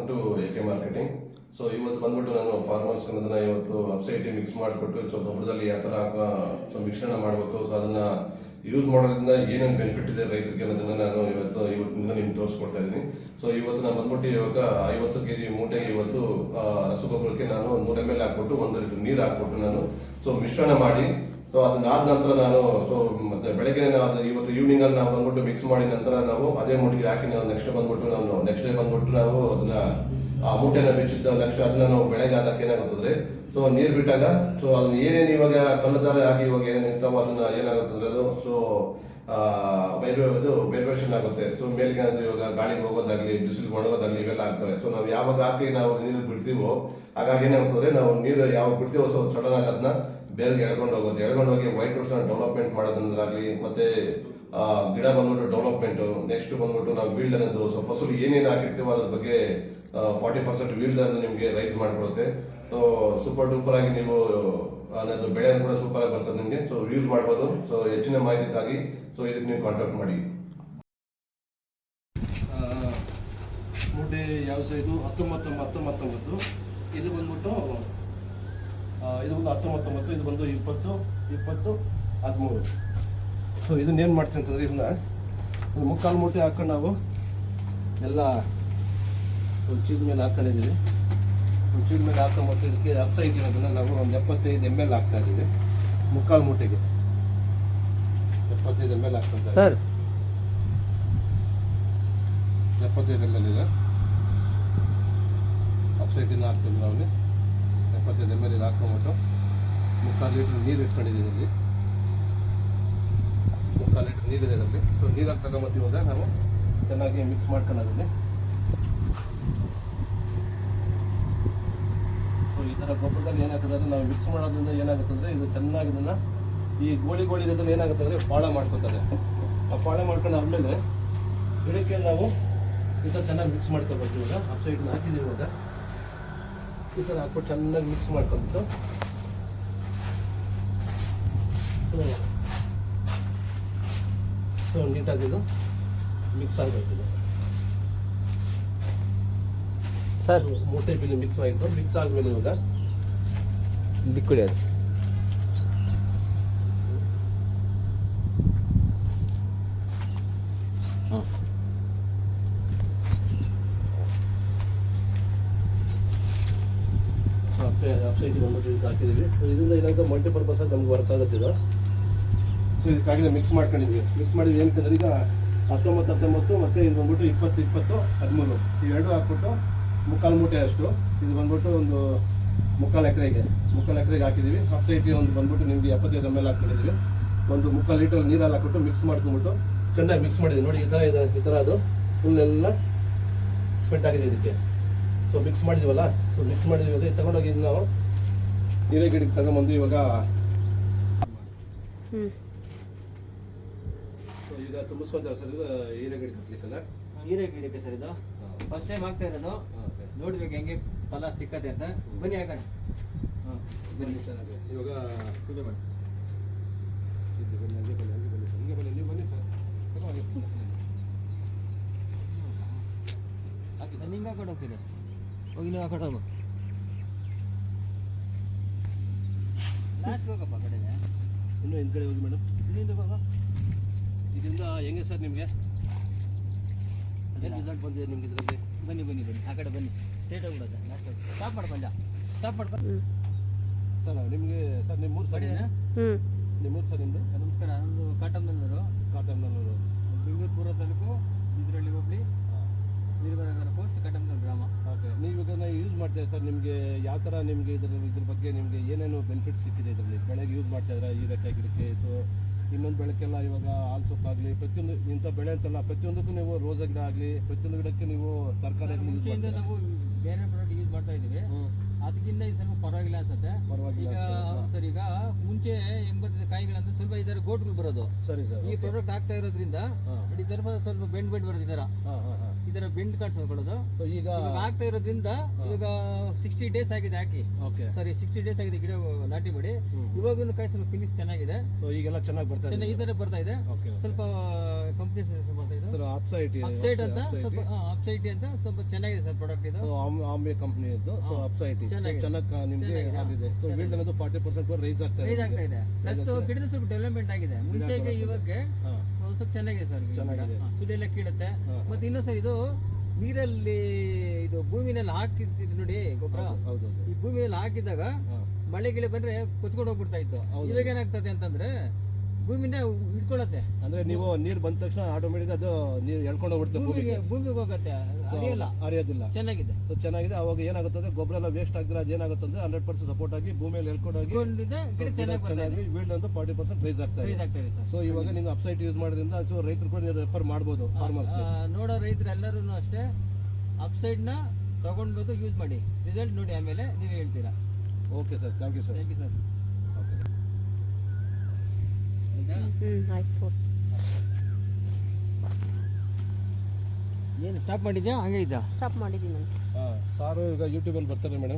To A K marketing. So ಇವತ್ತು ಬಂದ್ಬಿಟ್ಟು ನಾನು ಫಾರ್ಮರ್ಸ್ ಅನ್ನೋದನ್ನ ಇವತ್ತು ಅಪ್ಸೈಟಿ ಮಿಕ್ಸ್ ಮಾಡಿಕೊಟ್ಟು ಸೊ ಗೊಬ್ಬರದಲ್ಲಿ ಯಾವ ಥರ ಸೊ ಮಿಶ್ರಣ ಮಾಡಬೇಕು, ಸೊ ಅದನ್ನ ಯೂಸ್ ಮಾಡೋದ್ರಿಂದ ಏನೇನು ಬೆನಿಫಿಟ್ ಇದೆ ರೈತರಿಗೆ ಅನ್ನೋದನ್ನ ನಾನು ಇವತ್ತಿಂದ ನಿಮ್ಗೆ ತೋರಿಸ್ಕೊಡ್ತಾ ಇದ್ದೀನಿ. ಸೊ ಇವತ್ತು ನಾನು ಬಂದ್ಬಿಟ್ಟು ಇವಾಗ 50 kg ಮೂಟೆಗೆ ಇವತ್ತು ರಸಗೊಬ್ಬರಕ್ಕೆ ನಾನು 100 ml ಹಾಕ್ಬಿಟ್ಟು 1 ಲೀಟರ್ ನೀರು ಹಾಕ್ಬಿಟ್ಟು ನಾನು ಸೊ ಮಿಶ್ರಣ ಮಾಡಿ ಸೊ ಅದನ್ನಾದ ನಂತರ ನಾನು ಸೊ ಮತ್ತೆ ಬೆಳಗ್ಗೆ ಇವತ್ತು ಈವ್ನಿಂಗ್ ಅಲ್ಲಿ ನಾವು ಬಂದ್ಬಿಟ್ಟು ಮಿಕ್ಸ್ ಮಾಡಿ ನಂತರ ನಾವು ಅದೇ ಮೂಟೆಗೆ ಹಾಕಿ ನಾವು ನೆಕ್ಸ್ಟ್ ಡೇ ಬಂದ್ಬಿಟ್ಟು ನಾವು ಅದನ್ನ ಆ ಮೂಟೆನ ಬಿಚ್ಚಿದ್ದ ನೆಕ್ಸ್ಟ್ ಅದನ್ನ ನಾವು ಬೆಳಗ್ಗೆ ಆದಕ್ಕೆ ಏನಾಗುತ್ತದೆ ಸೊ ನೀರು ಬಿಟ್ಟಾಗ ಸೊ ಅದನ್ನ ಏನೇನು ಇವಾಗ ಕಲ್ಲುದಾರ ಆಗಿ ಇವಾಗ ಏನೇನು ಇರ್ತಾವೋ ಅದನ್ನ ಏನಾಗುತ್ತದೆ ಅದು ಸೊ ವೈಬ್ರೇಷನ್ ಆಗುತ್ತೆ. ಸೊ ಮೇಲ್ಗೆ ಇವಾಗ ಗಾಳಿಗೆ ಹೋಗೋದಾಗ್ಲಿ ಬಿಸಿಲು ಒಣಗೋದಾಗ್ಲಿ ಇವೆಲ್ಲ ಆಗ್ತವೆ. ಸೊ ನಾವು ಯಾವಾಗ ಹಾಕಿ ನಾವು ನೀರು ಬಿಡ್ತೀವೋ ಹಾಗಾಗಿ ಏನಾಗ್ತದೆ, ನಾವು ನೀರು ಯಾವಾಗ ಬಿಡ್ತೀವೋ ಸೊ ಸಡನ್ ಆಗಿ ಅದನ್ನ ಬೇರೆಗೆ ಎಳ್ಕೊಂಡು ಹೋಗಿ ವೈಟ್ ರೋಡ್ಸ್ ಡೆವಲಪ್ಮೆಂಟ್ ಮಾಡೋದ್ರಾಗ್ಲಿ ಮತ್ತೆ ಗಿಡ ಬಂದ್ಬಿಟ್ಟು ಡೆವಲಪ್ಮೆಂಟ್, ನೆಕ್ಸ್ಟ್ ಬಂದ್ಬಿಟ್ಟು ನಾವು ವೀಲ್ಡ್ ಅನ್ನೋದು ಸೊ ಫಸಲು ಏನೇನು ಹಾಕಿರ್ತೀವೋ ಅದ್ರ ಬಗ್ಗೆ 40% ವೀಲ್ಡ್ ಅನ್ನು ನಿಮಗೆ ರೈಸ್ ಮಾಡಿಕೊಡುತ್ತೆ. ಸೊ ಸೂಪರ್ ಡೂಪರ್ ಆಗಿ ನೀವು ಅನ್ನೋದು ಬೆಳೆ ಕೂಡ ಸೂಪರ್ ಆಗಿ ಬರ್ತದೆ ನಿಮಗೆ. ಸೊ ಯೂಸ್ ಮಾಡ್ಬೋದು. ಸೊ ಹೆಚ್ಚಿನ ಮಾಹಿತಿಗಾಗಿ ಸೊ ಇದಕ್ಕೆ ನೀವು ಕಾಂಟ್ಯಾಕ್ಟ್ ಮಾಡಿ. ಮೂಟೆ ಯಾವ ಸೈಜು 19 ಇದು ಬಂದ್ಬಿಟ್ಟು ಇದು ಒಂದು 19 ಇದು ಬಂದು 20 13. ಸೊ ಇದನ್ನೇನು ಮಾಡ್ತೀನಿ ಅಂತಂದರೆ ಇದನ್ನ ಒಂದು 3/4 ಮೂಟೆ ಹಾಕೊಂಡು ನಾವು ಎಲ್ಲ ಚೀಲ ಮೇಲೆ ಹಾಕೊಂಡಿದ್ದೀವಿ. ಚೀಲ ಮೇಲೆ ಹಾಕೊಂಡ್ಬಿಟ್ಟು ಇದಕ್ಕೆ ಅಪ್ಸೈಡ್ ಇರೋದನ್ನ ನಾವು ಒಂದು 75 ml ಹಾಕ್ತಾ ಇದ್ದೀವಿ. 3/4 ಮೂಟೆಗೆ 75 ml ಹಾಕ್ತಾ ಸರ್. 75 ml ಇದೆ ಅಪ್ಸೈಡಿನ ಹಾಕ್ತೀವಿ ನಾವು. 75 ml ಹಾಕೊಂಡ್ಬಿಟ್ಟು 3/4 ಲೀಟ್ರ್ ನೀರು ಇಟ್ಕೊಂಡಿದ್ದೀವಿ ಇಲ್ಲಿ. 3/4 ಲೀಟ್ರ್ ನೀರಿದೆ ಇದರಲ್ಲಿ. ಸೊ ನೀರಲ್ಲಿ ತಗೊಂಬತ್ತೀವಿ. ಇವಾಗ ನಾವು ಚೆನ್ನಾಗಿ ಮಿಕ್ಸ್ ಮಾಡ್ಕೊಳ್ಳೋದ್ರಲ್ಲಿ ಸೊ ಈ ಥರ ಗೊಬ್ಬರದಲ್ಲಿ ಏನಾಗ್ತದೆ ಅಂದರೆ ನಾವು ಮಿಕ್ಸ್ ಮಾಡೋದ್ರಿಂದ ಏನಾಗುತ್ತೆ ಅಂದರೆ ಇದು ಚೆನ್ನಾಗಿ ಇದನ್ನು ಈ ಗೋಳಿ ಇರೋದ್ರಲ್ಲಿ ಏನಾಗುತ್ತೆ ಅಂದರೆ ಪಾಳ ಮಾಡ್ಕೊತಾರೆ. ಆ ಪಾಳ ಮಾಡ್ಕೊಂಡು ಆದಮೇಲೆ ಗಿಡಕ್ಕೆ ನಾವು ಈ ಥರ ಚೆನ್ನಾಗಿ ಮಿಕ್ಸ್ ಮಾಡ್ಕೊಬೇಕು. ಇವಾಗ ಅಪ್ಸೈಡ್ನ ಹಾಕಿದ್ದೀವಿ. ಇವಾಗ ಈ ಥರ ಹಾಕ್ಬಿಟ್ಟು ಚೆನ್ನಾಗಿ ಮಿಕ್ಸ್ ಮಾಡ್ಕೊಂಬಿಟ್ಟು ಸೊ ನೀಟಾಗಿ ಇದು ಮಿಕ್ಸ್ ಆಗಬೇಕು ಸರ್. ಮೂಟೆ ಬಿಲ್ ಮಿಕ್ಸ್ ಆಯಿತು. ಮಿಕ್ಸ್ ಆದಮೇಲೆ ಇವಾಗ ಲಿಕ್ವಿಡ್ ಅದು ಅಪ್ಸೈಡ್ ಬಂದ್ಬಿಟ್ಟು ಇದಕ್ಕೆ ಹಾಕಿದ್ದೀವಿ. ಇದರಿಂದ ಏನಾಗುತ್ತೆ ಮಲ್ಟಿಪರ್ಪಸ್ ಆಗಿ ನಮ್ಗೆ ವರ್ಕ್ ಆಗುತ್ತೆ ಇದು. ಸೊ ಇದಕ್ಕಾಗಿದೆ ಮಿಕ್ಸ್ ಮಾಡ್ಕೊಂಡಿದ್ವಿ. ಮಿಕ್ಸ್ ಮಾಡಿದ್ವಿ ಏನಂತಂದ್ರೆ ಈಗ 19 ಮತ್ತು ಇದು ಬಂದ್ಬಿಟ್ಟು 20 13 ಇವೆರಡು ಹಾಕ್ಬಿಟ್ಟು 3/4 ಮೂಟೆ ಅಷ್ಟು ಇದು ಬಂದ್ಬಿಟ್ಟು ಒಂದು 3/4 ಎಕರೆಗೆ ಹಾಕಿದ್ದೀವಿ. ಅಪ್ಸೈಟಿ ಒಂದು ಬಂದ್ಬಿಟ್ಟು ನಿಮಗೆ 75 ml ಹಾಕ್ಕೊಂಡಿದ್ದೀವಿ. ಒಂದು 3/4 ಲೀಟರ್ ನೀರಲ್ಲಿ ಹಾಕ್ಬಿಟ್ಟು ಮಿಕ್ಸ್ ಮಾಡ್ಕೊಂಡ್ಬಿಟ್ಟು ಚೆನ್ನಾಗಿ ಮಿಕ್ಸ್ ಮಾಡಿದ್ವಿ. ನೋಡಿ ಈ ಥರ ಇದೆ. ಈ ಥರ ಅದು ಫುಲ್ ಎಲ್ಲ ಸ್ಪೆಂಟ್ ಆಗಿದೆ ಇದಕ್ಕೆ. ಸೊ ಮಿಕ್ಸ್ ಮಾಡಿದ್ವಲ್ಲ, ಸೊ ಮಿಕ್ಸ್ ಮಾಡಿದ್ವಿ. ಅದೇ ತಗೊಂಡೋಗಿ ನಾವು ಹೀರೆ ಗಿಡಕ್ಕೆ ತಗೊಂಬಂದು ಇವಾಗ ಈಗ ತುಂಬಿಸ್ಕೊಂತೇವೆ ಸರ್. ಈಗ ಹೀರೆ ಗಿಡಕ್ಕೆ ಹಾಕ್ಲಿಕ್ಕಲ್ಲ, ಹೀರೆ ಗಿಡಕ್ಕೆ ಸರ್ ಇದು ಫಸ್ಟ್ ಟೈಮ್ ಆಗ್ತಾ ಇರೋದು. ನೋಡ್ಬೇಕು ಹೆಂಗೆ ಫಲ ಸಿಕ್ಕತ್ತೆ ಅಂತ. ಬನ್ನಿ ಹಾಕೋಣ. ಬನ್ನಿ ಚೆನ್ನಾಗಿ ಇವಾಗ ಪೂಜೆ ಮಾಡಿ. ನೀವು ಬನ್ನಿ ಸರ್. ನಾನು ಹಿಂಗೆ ಹಾಕೊಂಡು ಹೋಗ್ತೀನಿ. ಹೋಗಿ ನೀವು ಹಾಕೊಂಡು ಹೋಗು. ಲಾಸ್ಟ್ ಹೋಗಪ್ಪ ಕಡೆಗೆ. ಇನ್ನೂ ಹಿಂದ್ ಕಡೆ ಹೋಗಿ ಮೇಡಮ್. ಇಲ್ಲಿಂದ ಬಾಬಾ. ಇದರಿಂದ ಹೆಂಗೆ ಸರ್ ನಿಮಗೆ ಏನು ರಿಸಲ್ಟ್ ಬಂದಿದೆ ನಿಮ್ಗೆ ಇದರಲ್ಲಿ? ಬನ್ನಿ ಆ ಕಡೆ ಬನ್ನಿ. ಸ್ಟೇಟ್ ಹೋಗ್ಬಿಡೋದು. ಲಾಸ್ಟ್ ಸ್ಟಾಪ್ ಮಾಡ್ಕೊಂಡ. ಸ್ಟಾಪ್ ಮಾಡ್ಕೊಂಡು ಸರ್ ನಿಮಗೆ ಸರ್ ನಿಮ್ಮ ಮೂರು ಸರ್ ನಿಮ್ಮೂರು ಸರ್ ನಿಮ್ಮದು? ನಮಸ್ಕಾರ. ನಮ್ಮದು ಕಾಟಮ್ನಲ್ಲೂರು. ಬೆಂಗಳೂರು ಪೂರ್ವ ತಾಲೂಕು ಬಿದ್ರಳ್ಳಿ ಹೋಬಳಿ ವೀರಭದ್ರನಗರ ಪೋಸ್ಟ್ ಕಾಟಮ್ನಲ್ಲೂರು ಗ್ರಾಮ. ಓಕೆ. ನೀವು ಇದನ್ನು ಯೂಸ್ ಮಾಡ್ತೀರಾ ಸರ್? ನಿಮಗೆ ಯಾವ ಥರ ನಿಮಗೆ ಇದ್ರ ಬಗ್ಗೆ ನಿಮಗೆ ಏನೇನು ಬೆನಿಫಿಟ್ ಸಿಕ್ಕಿದೆ ಇದರಲ್ಲಿ? ಬೆಳೆಗೆ ಯೂಸ್ ಮಾಡ್ತಾಯಿದ್ರೆ ಹೀರೆಕಾಯಿ ಗಿಡಕ್ಕೆ, ಸೊ ಇನ್ನೊಂದು ಬೆಳಕೆಲ್ಲ ಇವಾಗ ಹಾಲು ಸೊಪ್ಪಾಗಲಿ ಪ್ರತಿಯೊಂದು ಇಂಥ ಬೆಳೆ ಅಂತಲ್ಲ ಪ್ರತಿಯೊಂದಕ್ಕೂ ನೀವು ರೋಸ ಗಿಡ ಆಗಲಿ ಪ್ರತಿಯೊಂದು ಗಿಡಕ್ಕೆ ನೀವು ತರಕಾರಿ ಆಗಲಿ ಯೂಸ್ ಮಾಡ್ತೀರಾ? ನಾವು ಬೇರೆ ಪ್ರಾಡಕ್ಟ್ ಯೂಸ್ ಮಾಡ್ತಾ ಇದ್ದೀವಿ. ಅದಕ್ಕಿಂತ ಸ್ವಲ್ಪ ಪರವಾಗಿಲ್ಲ ಅನ್ಸುತ್ತೆ. ಪರವಾಗಿಲ್ಲ ಈಗ ಸರ್ ಈಗ ಮುಂಚೆ ಹೆಂಗ್ ಬರ್ತಿದೆ ಕಾಯಿಗಳಂದ್ರೆ ಸ್ವಲ್ಪ ಈ ತರ ಗೋಟ್ಗಳು ಬರೋದು. ಸರಿ ಸರ್. ಈ ಪ್ರಾಡಕ್ಟ್ ಆಗ್ತಾ ಇರೋದ್ರಿಂದ ಈ ತರ ಸ್ವಲ್ಪ ಬೆಂಡ್ ಬರೋದು ಈ ತರ ಈ ತರ ಬೆಂಡ್ ಕಾಣಿಸ್ಕೊಳ್ಳೋದು. ಈಗ ಇವಾಗ ಆಗ್ತಾ ಇರೋದ್ರಿಂದ ಇವಾಗ 60 ಡೇಸ್ ಆಗಿದೆ ಹಾಕಿ. ಓಕೆ. ಸಾರಿ 60 ಡೇಸ್ ಆಗಿದೆ ಗಿಡ ನಾಟಿ ಮಾಡಿ. ಇವಾಗೂ ಕಾಯಿ ಸ್ವಲ್ಪ ಫಿನಿಶ್ ಚೆನ್ನಾಗಿದೆ. ಈಗೆಲ್ಲ ಚೆನ್ನಾಗಿ ಬರ್ತಾ ಇದೆ. ಚೆನ್ನಾಗಿ ಈ ತರ ಬರ್ತಾ ಇದೆ. ಓಕೆ. ಸ್ವಲ್ಪ ಕಂಪ್ನಿ ಬರ್ತಾ ಇದೆ ಸರ್ ಅಪ್ಸೈಟಿ ಅಂತ ಸ್ವಲ್ಪ ಅಪ್ಸೈಟಿ ಅಂತ ಸ್ವಲ್ಪ ಚೆನ್ನಾಗಿದೆ ಸರ್ ಪ್ರಾಡಕ್ಟ್ ಇದು. ಆಂಬೆ ಕಂಪನಿ ಇದು. ಸೊ ಅಪ್ಸೈಟಿ ಚೆನ್ನಾಗಿ ನಿಮಗೆ ಆಗಿದೆ. ಸೊ ವೀಲ್ಡ್ ಅನ್ನೋದು 40% ರೈಸ್ ಆಗ್ತಾ ರೈಸ್ ಆಗ್ತಾ ಇದೆ. ಪ್ಲಸ್ ಗಿಡದ ಸ್ವಲ್ಪ ಡೆವಲಪ್ಮೆಂಟ್ ಆಗಿದೆ. ಮುಂಚೆಗೆ ಇವಾಗ ಸ್ವಲ್ಪ ಚೆನ್ನಾಗಿದೆ ಸರ್. ಚೆನ್ನಾಗಿದೆ. ಸುಲಿಯೆಲ್ಲ ಕೀಳುತ್ತೆ. ಮತ್ತೆ ಇನ್ನೂ ಸರ್ ಇದು ನೀರಲ್ಲಿ ಇದು ಭೂಮಿನಲ್ಲಿ ಹಾಕಿರ್ತೀವಿ ನೋಡಿ ಗೊಬ್ಬರ. ಹೌದು. ಈ ಭೂಮಿಯಲ್ಲಿ ಹಾಕಿದಾಗ ಮಳೆ ಗಿಳೆ ಬಂದ್ರೆ ಕೊಚ್ಕೊಂಡು ಹೋಗ್ಬಿಡ್ತಾ ಇತ್ತು. ಇವಾಗ ಏನಾಗ್ತದೆ ಅಂತಂದ್ರೆ ಭೂಮಿನ ಹಿಡ್ಕೊಳತ್ತೆ. ಅಂದ್ರೆ ನೀವು ನೀರ್ ಬಂದ ತಕ್ಷಣ ಆಟೋಮೆಟಿಕ್ ಅದು ನೀರು ಎಳ್ಕೊಂಡು ಹೋಗ್ಬಿಡುತ್ತೆ ಭೂಮಿಗೆ ಹೋಗುತ್ತೆ. ಅರಿಯೋದಿಲ್ಲ. ಚೆನ್ನಾಗಿದೆ. ಚೆನ್ನಾಗಿದೆ. ಅವಾಗ ಏನಾಗುತ್ತೆ ಗೊಬ್ಬರ ಎಲ್ಲ ವೇಸ್ಟ್ ಆಗಿದ್ರೆ ಅದೇನಾಗುತ್ತೆ ಅಂದ್ರೆ 100% ಸಪೋರ್ಟ್ ಆಗಿ ಭೂಮಿಯಲ್ಲಿ ಎಳ್ಕೊಂಡೋಗಿ ಗಿಡ ಚೆನ್ನಾಗಿ ವೀಲ್ಡ್ ಅಂತ 40% ರೈಸ್ ಆಗ್ತಾ ಇದೆ. ಸೊ ಇವಾಗ ನೀವು ಅಪ್ಸೈಟ್ ಯೂಸ್ ಮಾಡೋದ್ರಿಂದ ಸೊ ರೈತರು ಕೂಡ ನೀವು ರೆಫರ್ ಮಾಡ್ಬೋದು ಫಾರ್ಮರ್ಸ್. ನೋಡೋ ರೈತರು ಎಲ್ಲರೂ ಅಷ್ಟೇ ಅಪ್ಸೈಡ್ ನ ತಗೊಂಡ್ಬೋದು, ಯೂಸ್ ಮಾಡಿ, ರಿಸಲ್ಟ್ ನೋಡಿ ಆಮೇಲೆ ನೀವು ಹೇಳ್ತೀರಾ. Okay sir, thank you sir. Thank you sir. ಆಯ್ತು. ಏನು ಸ್ಟಾಪ್ ಮಾಡಿದ್ಯಾ? ಹಂಗೆ ಇದ್ದ ಸ್ಟಾಪ್ ಮಾಡಿದ್ದೀನಿ. ಸಾರು ಈಗ ಯೂಟ್ಯೂಬಲ್ಲಿ ಬರ್ತಾರೆ ಮೇಡಮ್.